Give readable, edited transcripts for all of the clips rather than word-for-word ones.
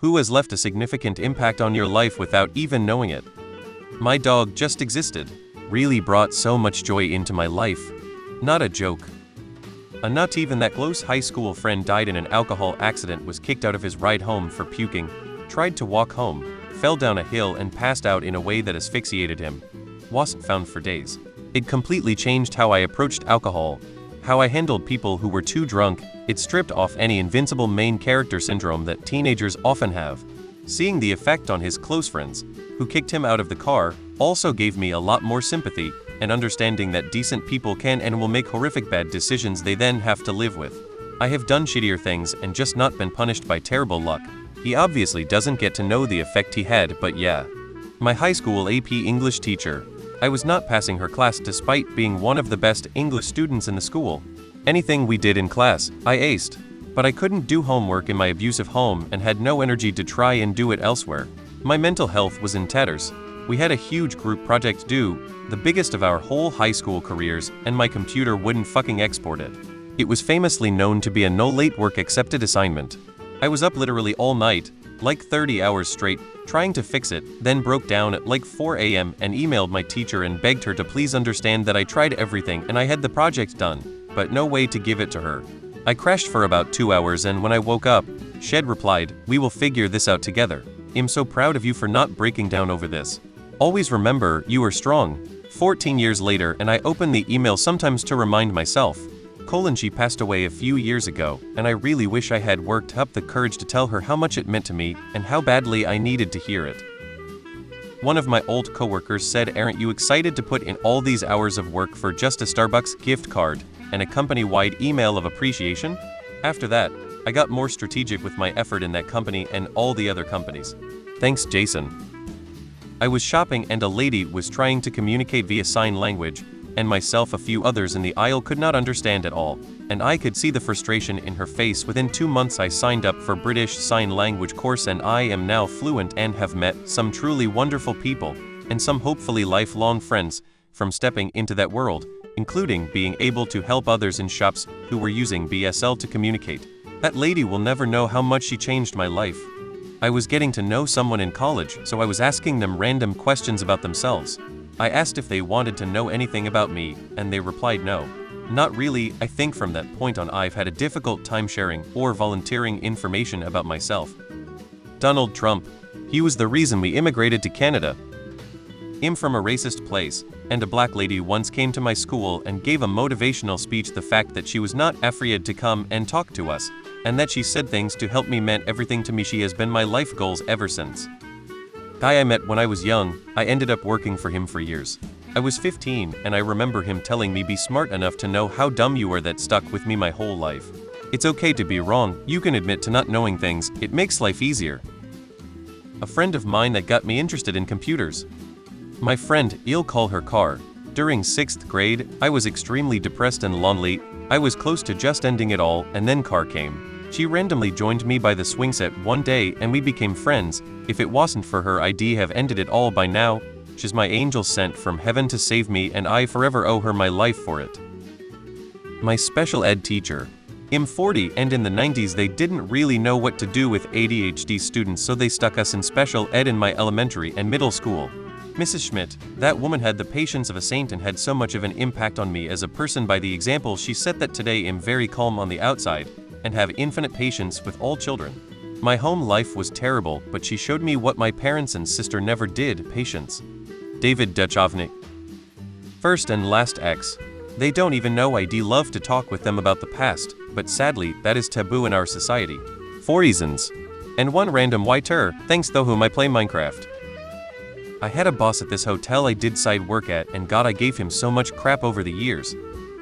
Who has left a significant impact on your life without even knowing it? My dog just existed. Really brought so much joy into my life. Not a joke. A not even that close high school friend died in an alcohol accident, was kicked out of his ride home for puking, tried to walk home, fell down a hill and passed out in a way that asphyxiated him. Wasn't found for days. It completely changed how I approached alcohol, how I handled people who were too drunk. It stripped off any invincible main character syndrome that teenagers often have. Seeing the effect on his close friends, who kicked him out of the car, also gave me a lot more sympathy and understanding that decent people can and will make horrific bad decisions they then have to live with. I have done shittier things and just not been punished by terrible luck. He obviously doesn't get to know the effect he had, but yeah. My high school AP English teacher. I was not passing her class despite being one of the best English students in the school. Anything we did in class, I aced. But I couldn't do homework in my abusive home and had no energy to try and do it elsewhere. My mental health was in tatters. We had a huge group project due, the biggest of our whole high school careers, and my computer wouldn't fucking export it. It was famously known to be a no late work accepted assignment. I was up literally all night, like 30 hours straight, trying to fix it, then broke down at like 4 a.m. and emailed my teacher and begged her to please understand that I tried everything and I had the project done, but no way to give it to her. I crashed for about 2 hours, and when I woke up, Shed replied, "We will figure this out together. I'm so proud of you for not breaking down over this. Always remember, you are strong." 14 years later, and I open the email sometimes to remind myself. She passed away a few years ago, and I really wish I had worked up the courage to tell her how much it meant to me and how badly I needed to hear it. One of my old coworkers said, "Aren't you excited to put in all these hours of work for just a Starbucks gift card and a company-wide email of appreciation?" After that, I got more strategic with my effort in that company and all the other companies. Thanks, Jason. I was shopping and a lady was trying to communicate via sign language, and myself a few others in the aisle could not understand at all, and I could see the frustration in her face. Within 2 months I signed up for British Sign Language course, and I am now fluent and have met some truly wonderful people, and some hopefully lifelong friends, from stepping into that world, including being able to help others in shops who were using BSL to communicate. That lady will never know how much she changed my life. I was getting to know someone in college, so I was asking them random questions about themselves. I asked if they wanted to know anything about me, and they replied no. Not really. I think from that point on I've had a difficult time sharing or volunteering information about myself. Donald Trump. He was the reason we immigrated to Canada. I'm from a racist place, and a black lady once came to my school and gave a motivational speech. The fact that she was not afraid to come and talk to us, and that she said things to help me, meant everything to me. She has been my life goals ever since. Guy I met when I was young, I ended up working for him for years. I was 15, and I remember him telling me, "Be smart enough to know how dumb you are." That stuck with me my whole life. It's okay to be wrong. You can admit to not knowing things. It makes life easier. A friend of mine that got me interested in computers. My friend, I'll call her Car. During 6th grade, I was extremely depressed and lonely. I was close to just ending it all, and then Car came. She randomly joined me by the swing set one day, and we became friends. If it wasn't for her, I'd have ended it all by now. She's my angel sent from heaven to save me, and I forever owe her my life for it. My special ed teacher. I'm 40, and in the 90s they didn't really know what to do with ADHD students, so they stuck us in special ed in my elementary and middle school. Mrs. Schmidt, that woman had the patience of a saint and had so much of an impact on me as a person by the example she set that today I'm very calm on the outside and have infinite patience with all children. My home life was terrible, but she showed me what my parents and sister never did: patience. David Duchovny. First and last ex. They don't even know I'd love to talk with them about the past, but sadly, that is taboo in our society. 4 reasons. And one random whiter, thanks though whom I play Minecraft. I had a boss at this hotel I did side work at, and God, I gave him so much crap over the years.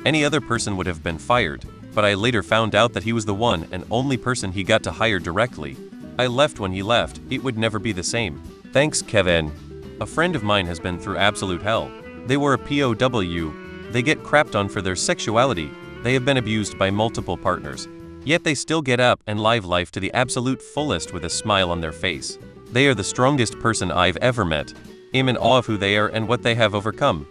Any other person would have been fired, but I later found out that he was the one and only person he got to hire directly. I left when he left. It would never be the same. Thanks, Kevin. A friend of mine has been through absolute hell. They were a POW. They get crapped on for their sexuality. They have been abused by multiple partners. Yet they still get up and live life to the absolute fullest with a smile on their face. They are the strongest person I've ever met. I'm in awe of who they are and what they have overcome.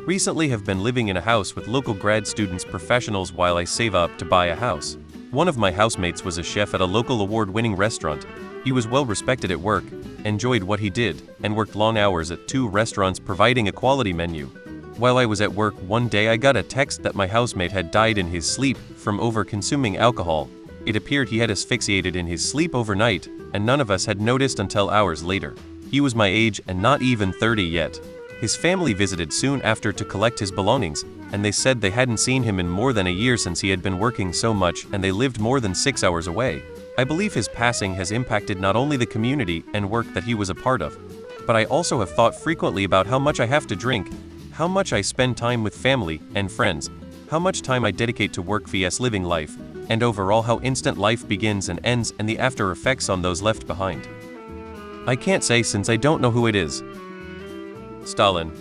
Recently have been living in a house with local grad students professionals while I save up to buy a house. One of my housemates was a chef at a local award-winning restaurant. He was well respected at work, enjoyed what he did, and worked long hours at 2 restaurants providing a quality menu. While I was at work one day, I got a text that my housemate had died in his sleep from over-consuming alcohol. It appeared he had asphyxiated in his sleep overnight, and none of us had noticed until hours later. He was my age and not even 30 yet. His family visited soon after to collect his belongings, and they said they hadn't seen him in more than a year since he had been working so much and they lived more than 6 hours away. I believe his passing has impacted not only the community and work that he was a part of, but I also have thought frequently about how much I have to drink, how much I spend time with family and friends, how much time I dedicate to work vs living life, and overall how instant life begins and ends and the after effects on those left behind. I can't say since I don't know who it is. Stalin.